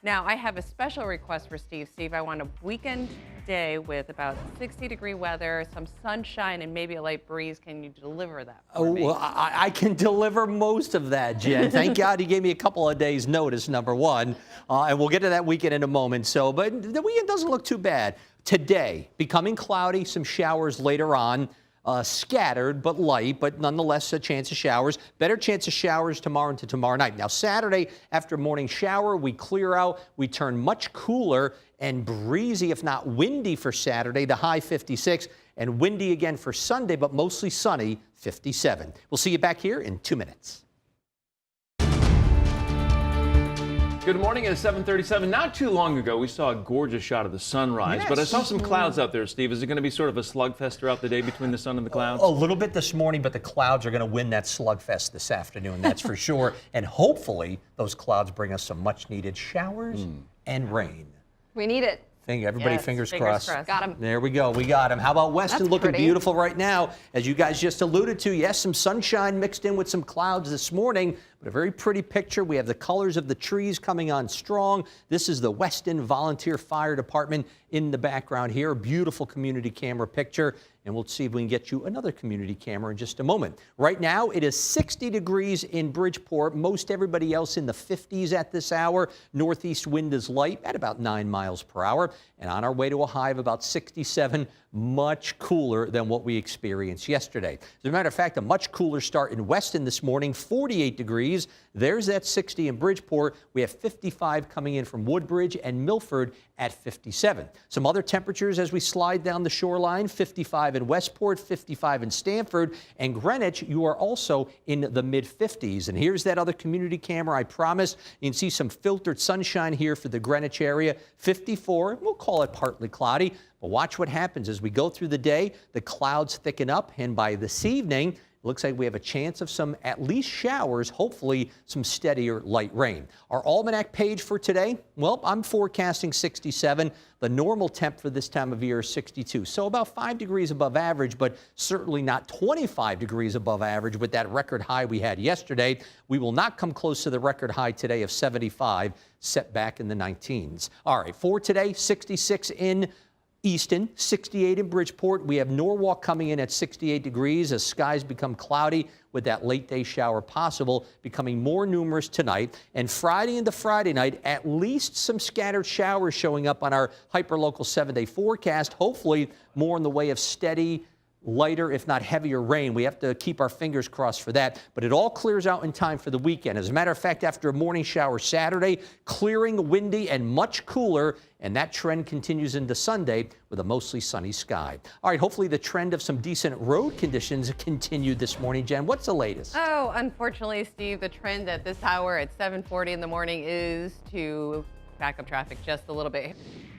Now, I have a special request for Steve. Steve, I want a weekend day with about 60-degree weather, some sunshine, and maybe a light breeze. Can you deliver that for me? Well, I can deliver most of that, Jen. Thank God he gave me a couple of days' notice, number one. And we'll get to that weekend in a moment. But the weekend doesn't look too bad. Today, becoming cloudy, some showers later on. Scattered but light, but nonetheless a chance of showers. Better chance of showers tomorrow into tomorrow night. Now Saturday, after a morning shower, we clear out. We turn much cooler and breezy, if not windy, for Saturday. The high 56, and windy again for Sunday, but mostly sunny, 57. We'll see you back here in 2 minutes. Good morning. At 7:37. Not too long ago, we saw a gorgeous shot of the sunrise, Yes. but I saw some clouds out there, Steve. Is it going to be sort of a slugfest throughout the day between the sun and the clouds? A little bit this morning, but the clouds are going to win that slugfest this afternoon, that's for sure. And hopefully, those clouds bring us some much-needed showers and rain. We need it. Everybody, Yes, fingers fingers crossed. crossed. Got him. There we go. We got him. How about Weston? That's Looking pretty. beautiful right now. As you guys just alluded to, yes, some sunshine mixed in with some clouds this morning, but a very pretty picture. We have the colors of the trees coming on strong. This is the Weston Volunteer Fire Department in the background here. A beautiful community camera picture. And we'll see if we can get you another community camera in just a moment. Right now, it is 60 degrees in Bridgeport. Most everybody else in the 50s at this hour. Northeast wind is light at about 9 miles per hour. And on our way to a high of about 67, much cooler than what we experienced yesterday. As a matter of fact, a much cooler start in Weston this morning, 48 degrees. There's that 60 in Bridgeport. We have 55 coming in from Woodbridge and Milford at 57. Some other temperatures as we slide down the shoreline, 55 in Westport, 55 in Stamford, and Greenwich, you are also in the mid-50s. And here's that other community camera I promised. You can see some filtered sunshine here for the Greenwich area, 54. We'll call it partly cloudy. But watch what happens as we go through the day. The clouds thicken up, and by this evening, it looks like we have a chance of some at least showers, hopefully some steadier light rain. Our almanac page for today, well, I'm forecasting 67. The normal temp for this time of year is 62. So about 5 degrees above average, but certainly not 25 degrees above average with that record high we had yesterday. We will not come close to the record high today of 75, set back in the 19s. All right, for today, 66 in Easton, 68 in Bridgeport. We have Norwalk coming in at 68 degrees as skies become cloudy with that late day shower possible, becoming more numerous tonight. And Friday into Friday night, at least some scattered showers showing up on our hyperlocal 7-day forecast. Hopefully more in the way of steady, lighter, if not heavier rain. We have to keep our fingers crossed for that, but it all clears out in time for the weekend. As a matter of fact, after a morning shower Saturday, clearing, windy, and much cooler, and that trend continues into Sunday with a mostly sunny sky. All right, hopefully the trend of some decent road conditions continued this morning. Jen, what's the latest? Oh, unfortunately, Steve, the trend at this hour at 7:40 in the morning is to back up traffic just a little bit.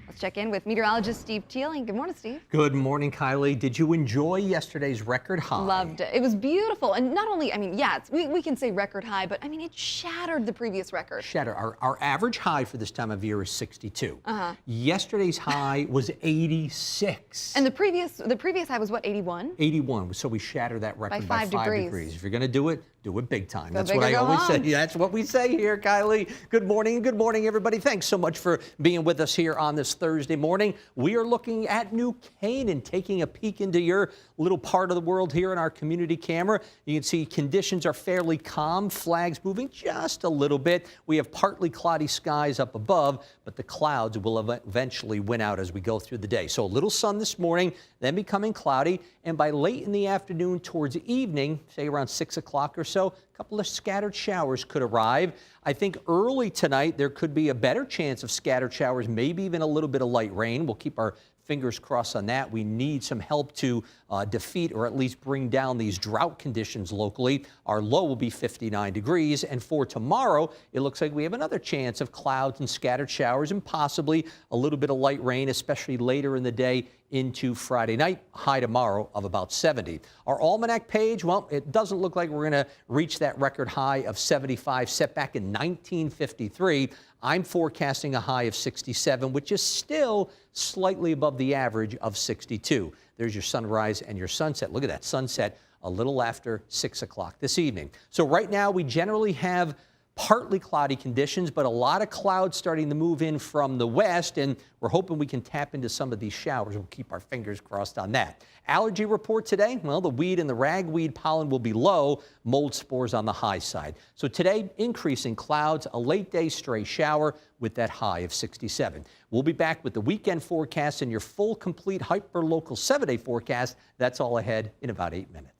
Let's check in with meteorologist Steve Teeling. Good morning, Steve. Good morning, Kylie. Did you enjoy yesterday's record high? Loved it. It was beautiful. And not only, I mean, yeah, we can say record high, but I mean, it shattered the previous record. Our average high for this time of year is 62. Yesterday's high was 86. And the previous high was what, 81? 81. So we shattered that record by 5 degrees. If you're going to do it big time. That's what I always say. That's what we say here, Kylie. Good morning, everybody. Thanks so much for being with us here on this Thursday morning. We are looking at New Canaan, taking a peek into your little part of the world here in our community camera. You can see conditions are fairly calm, flags moving just a little bit. We have partly cloudy skies up above, but the clouds will eventually win out as we go through the day. So a little sun this morning, then becoming cloudy, and by late in the afternoon towards evening, say around 6 o'clock or so, a couple of scattered showers could arrive. I think early tonight there could be a better chance of scattered showers, maybe even a little bit of light rain. We'll keep our fingers crossed on that. We need some help to defeat or at least bring down these drought conditions locally. Our low will be 59 degrees. And for tomorrow, it looks like we have another chance of clouds and scattered showers and possibly a little bit of light rain, especially later in the day into Friday night. High tomorrow of about 70. Our almanac page, well, it doesn't look like we're going to reach that record high of 75 set back in 1953. I'm forecasting a high of 67, which is still slightly above the average of 62. There's your sunrise and your sunset. Look at that sunset a little after 6 o'clock this evening. So right now we generally have partly cloudy conditions, but a lot of clouds starting to move in from the west, and we're hoping we can tap into some of these showers. We'll keep our fingers crossed on that. Allergy report today, well, the weed and the ragweed pollen will be low, mold spores on the high side. So today, increasing clouds, a late day stray shower with that high of 67. We'll be back with the weekend forecast and your full, complete, hyper-local 7-day forecast. That's all ahead in about 8 minutes.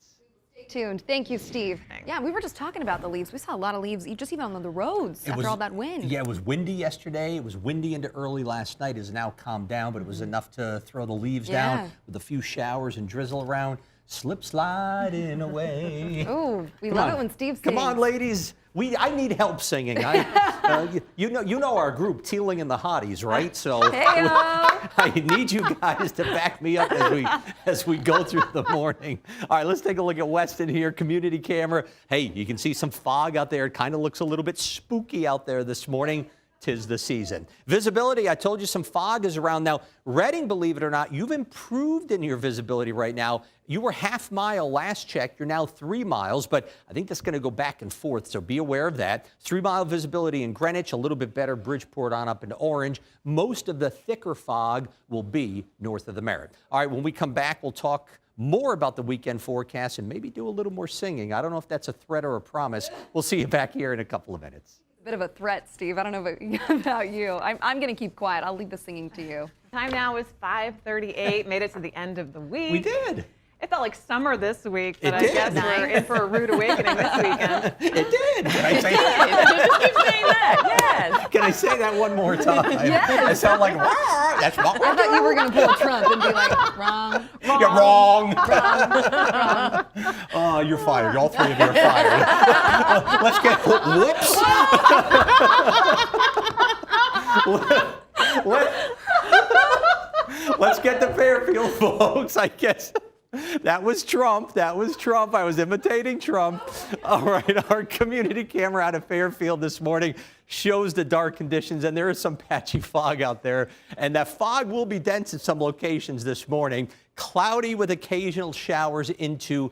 Tuned. Thank you, Steve. Thanks. Yeah, we were just talking about the leaves. We saw a lot of leaves just even on the roads after all that wind. Yeah, it was windy yesterday. It was windy into early last night. It has now calmed down, but it was enough to throw the leaves down with a few showers and drizzle around. Slip sliding away. Oh, we love it when Steve sings. Come on, ladies. I need help singing. You know our group, Teeling and the Hotties, right? So I need you guys to back me up as we go through the morning. All right, let's take a look at Weston here, community camera. Hey, you can see some fog out there. It kind of looks a little bit spooky out there this morning. 'Tis the season. Visibility, I told you some fog is around now. Reading, believe it or not, you've improved in your visibility right now. You were half mile last check. You're now 3 miles, but I think that's going to go back and forth, so be aware of that. 3-mile visibility in Greenwich, a little bit better. Bridgeport on up into Orange. Most of the thicker fog will be north of the Merritt. All right, when we come back, we'll talk more about the weekend forecast and maybe do a little more singing. I don't know if that's a threat or a promise. We'll see you back here in a couple of minutes. Bit of a threat, Steve. I don't know about you. I'm going to keep quiet. I'll leave the singing to you. Time now is 5:38. Made it to the end of the week. We did. It felt like summer this week, but It I did. guess we're in for a rude awakening this weekend. It did. Can I say that? Just keep saying that. Yes. Can I say that one more time? Yes. I sound like, "Wah." That's what I thought you were going to pull a Trump and be like, wrong. You're wrong. Oh, you're fired. All three of you are fired. Let's get, let's get to Fairfield, folks. I guess that was Trump. That was Trump. I was imitating Trump. All right, our community camera out of Fairfield this morning shows the dark conditions, and there is some patchy fog out there. And that fog will be dense at some locations this morning. Cloudy with occasional showers into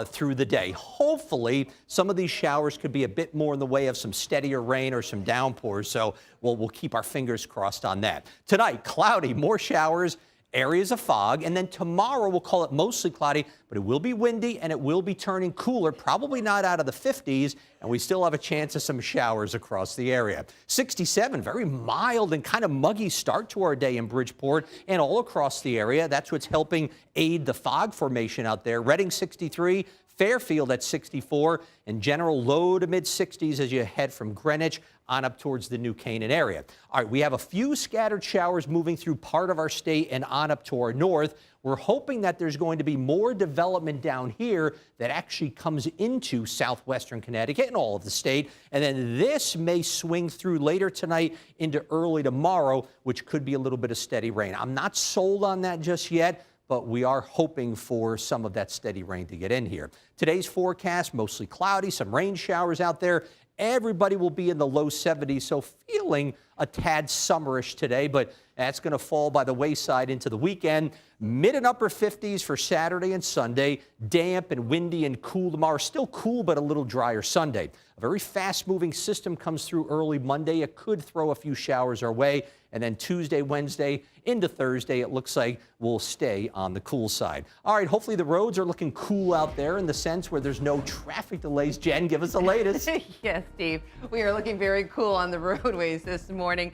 through the day. Hopefully, some of these showers could be a bit more in the way of some steadier rain or some downpours. So we'll keep our fingers crossed on that. Tonight, cloudy, more showers, areas of fog, and then tomorrow we'll call it mostly cloudy, but it will be windy and it will be turning cooler, probably not out of the 50s, and we still have a chance of some showers across the area. 67, very mild and kind of muggy start to our day in Bridgeport and all across the area. That's what's helping aid the fog formation out there. Reading 63, Fairfield at 64, and general low to mid 60s as you head from Greenwich on up towards the New Canaan area. All right, we have a few scattered showers moving through part of our state and on up to our north. We're hoping that there's going to be more development down here that actually comes into southwestern Connecticut and all of the state. And then this may swing through later tonight into early tomorrow, which could be a little bit of steady rain. I'm not sold on that just yet, but we are hoping for some of that steady rain to get in here. Today's forecast, mostly cloudy, some rain showers out there. Everybody will be in the low 70s, so feeling a tad summerish today, but that's going to fall by the wayside into the weekend. Mid and upper 50s for Saturday and Sunday. Damp and windy and cool tomorrow. Still cool, but a little drier Sunday. A very fast-moving system comes through early Monday. It could throw a few showers our way. And then Tuesday, Wednesday, into Thursday, it looks like we'll stay on the cool side. All right, hopefully the roads are looking cool out there in the sense where there's no traffic delays. Jen, give us the latest. Yes, Steve. We are looking very cool on the roadways this morning.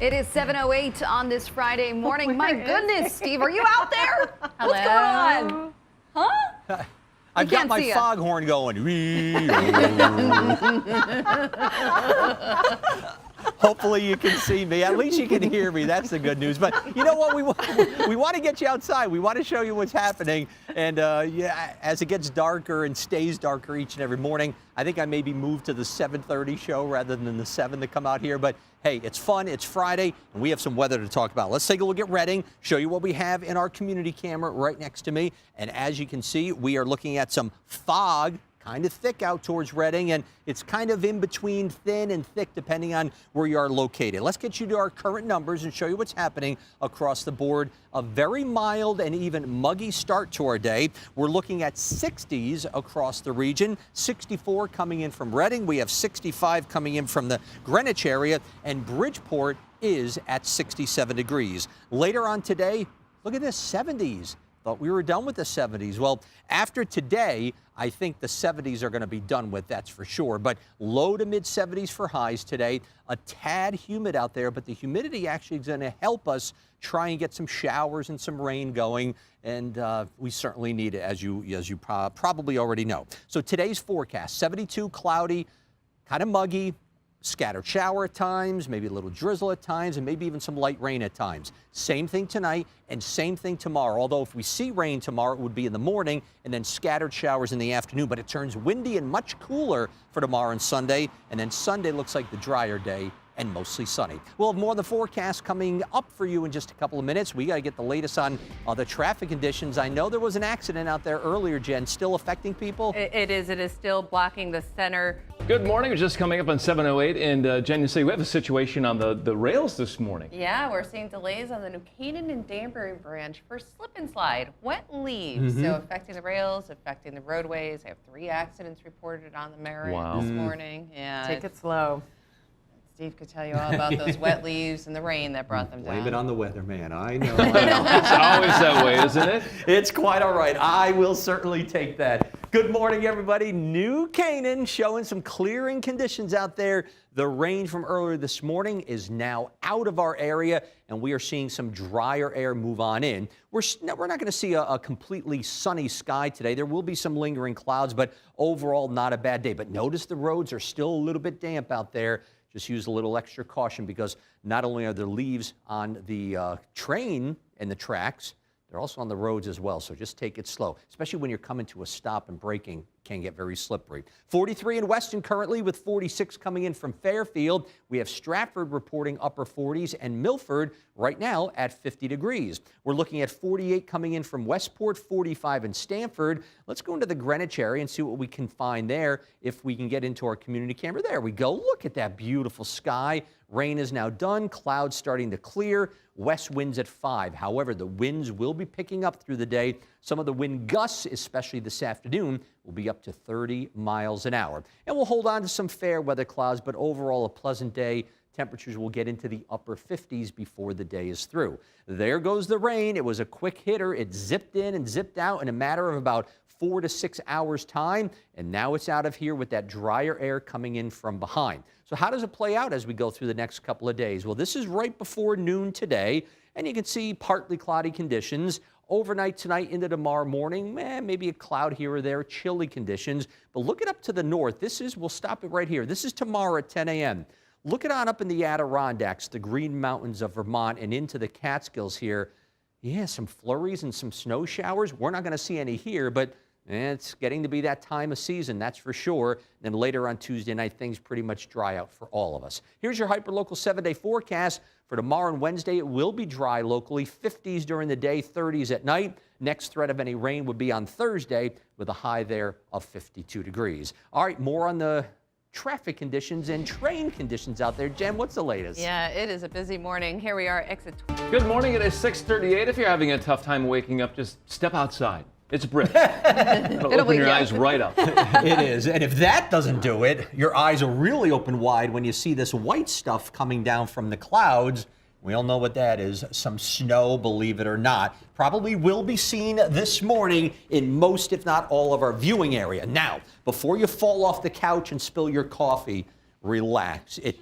It is 7:08 on this Friday morning. My goodness, Steve, are you out there? Hello? What's going on? Huh? I've got can't my see ya. foghorn going. Hopefully you can see me. At least you can hear me. That's the good news. But you know what? We want to get you outside. We want to show you what's happening. And yeah, as it gets darker and stays darker each and every morning, I think I maybe moved to the 7:30 show rather than the 7 to come out here. But hey, it's fun. It's Friday, and we have some weather to talk about. Let's take a look at Reading, show you what we have in our community camera right next to me. And as you can see, we are looking at some fog kind of thick out towards Reading, and it's kind of in between thin and thick depending on where you are located. Let's get you to our current numbers and show you what's happening across the board. A very mild and even muggy start to our day. We're looking at 60s across the region, 64 coming in from Reading. We have 65 coming in from the Greenwich area, and Bridgeport is at 67 degrees. Later on today, look at this, 70s. Thought we were done with the 70s. Well, after today, I think the 70s are going to be done with, that's for sure. But low to mid 70s for highs today. A tad humid out there, but the humidity actually is going to help us try and get some showers and some rain going. And we certainly need it, as you probably already know. So today's forecast, 72, cloudy, kind of muggy. Scattered shower at times, maybe a little drizzle at times, and maybe even some light rain at times. Same thing tonight and same thing tomorrow. Although if we see rain tomorrow, it would be in the morning and then scattered showers in the afternoon. But it turns windy and much cooler for tomorrow and Sunday. And then Sunday looks like the drier day and mostly sunny. We'll have more of the forecast coming up for you in just a couple of minutes. We got to get the latest on the traffic conditions. I know there was an accident out there earlier, Jen, still affecting people? It is still blocking the center. Good morning. We're just coming up on 7:08, and Jen, you say we have a situation on the rails this morning. Yeah, we're seeing delays on the New Canaan and Danbury branch for slip and slide, wet leaves. So affecting the rails, affecting the roadways. I have 3 accidents reported on the Merritt this morning. Yeah, Take it slow. Steve could tell you all about those wet leaves and the rain that brought them down. Blame it on the weather, man. I know. It's always that way, isn't it? It's quite all right. I will certainly take that. Good morning, everybody. New Canaan showing some clearing conditions out there. The rain from earlier this morning is now out of our area, and we are seeing some drier air move on in. We're not going to see a completely sunny sky today. There will be some lingering clouds, but overall not a bad day. But notice the roads are still a little bit damp out there. Just use a little extra caution because not only are there leaves on the train and the tracks, they're also on the roads as well. So just take it slow, especially when you're coming to a stop and braking. Can get very slippery. 43 in Weston currently with 46 coming in from Fairfield. We have Stratford reporting upper 40s and Milford right now at 50 degrees. We're looking at 48 coming in from Westport, 45 in Stamford. Let's go into the Greenwich area and see what we can find there if we can get into our community camera. There we go. Look at that beautiful sky. Rain is now done. Clouds starting to clear. West winds at 5. However, the winds will be picking up through the day. Some of the wind gusts, especially this afternoon, will be up to 30 miles an hour. And we'll hold on to some fair weather clouds, but overall a pleasant day. Temperatures will get into the upper 50s before the day is through. There goes the rain. It was a quick hitter. It zipped in and zipped out in a matter of about 4 to 6 hours time, and now it's out of here with that drier air coming in from behind. So how does it play out as we go through the next couple of days? Well, this is right before noon today, and you can see partly cloudy conditions. Overnight tonight into tomorrow morning, maybe a cloud here or there, chilly conditions. But look it up to the north. We'll stop it right here. This is tomorrow at 10 a.m. Look it on up in the Adirondacks, the Green Mountains of Vermont, and into the Catskills here. Yeah, some flurries and some snow showers. We're not going to see any here, but it's getting to be that time of season, that's for sure. Then later on Tuesday night, things pretty much dry out for all of us. Here's your hyperlocal 7-day forecast. For tomorrow and Wednesday, it will be dry locally, 50s during the day, 30s at night. Next threat of any rain would be on Thursday with a high there of 52 degrees. All right, more on the traffic conditions and train conditions out there. Jen, what's the latest? Yeah, it is a busy morning. Here we are, exit 20. Good morning. It is 6:38. If you're having a tough time waking up, just step outside. It's brisk. It'll open your eyes right up. It is. And if that doesn't do it, your eyes will really open wide when you see this white stuff coming down from the clouds. We all know what that is. Some snow, believe it or not. Probably will be seen this morning in most, if not all, of our viewing area. Now, before you fall off the couch and spill your coffee, relax. It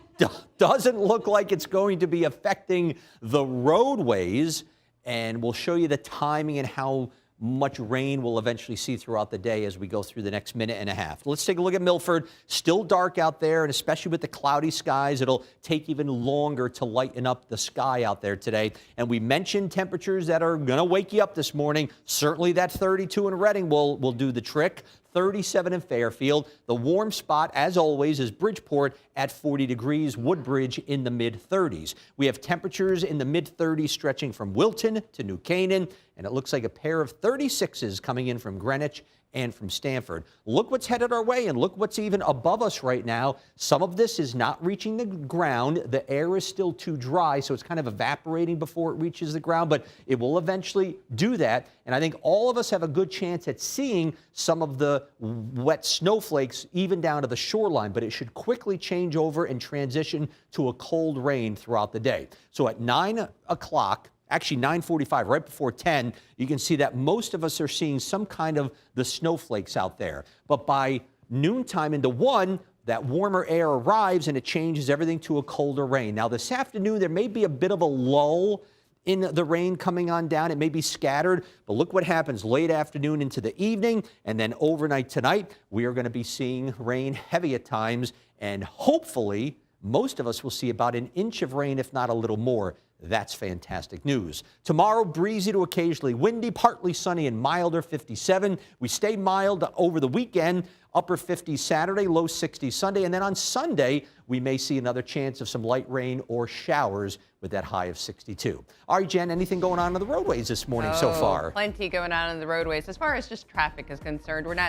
doesn't look like it's going to be affecting the roadways. And we'll show you the timing and how much rain we'll eventually see throughout the day as we go through the next minute and a half. Let's take a look at Milford. Still dark out there, and especially with the cloudy skies, it'll take even longer to lighten up the sky out there today. And we mentioned temperatures that are going to wake you up this morning. Certainly that 32 in Reading will do the trick. 37 in Fairfield. The warm spot, as always, is Bridgeport at 40 degrees, Woodbridge in the mid-30s. We have temperatures in the mid-30s stretching from Wilton to New Canaan, and it looks like a pair of 36s coming in from Greenwich and from Stanford. Look what's headed our way and look what's even above us right now. Some of this is not reaching the ground. The air is still too dry, so it's kind of evaporating before it reaches the ground, but it will eventually do that. And I think all of us have a good chance at seeing some of the wet snowflakes even down to the shoreline, but it should quickly change over and transition to a cold rain throughout the day. So at 9 o'clock, actually 9:45, right before 10, you can see that most of us are seeing some kind of the snowflakes out there. But by noontime into 1, that warmer air arrives and it changes everything to a colder rain. Now this afternoon, there may be a bit of a lull in the rain coming on down. It may be scattered, but look what happens late afternoon into the evening, and then overnight tonight, we are going to be seeing rain heavy at times, and hopefully most of us will see about an inch of rain, if not a little more. That's fantastic news. Tomorrow, breezy to occasionally windy, partly sunny and milder, 57. We stay mild over the weekend, upper 50s Saturday, low 60s Sunday. And then on Sunday, we may see another chance of some light rain or showers with that high of 62. All right, Jen, anything going on the roadways this morning so far? Plenty going on the roadways. As far as just traffic is concerned, we're not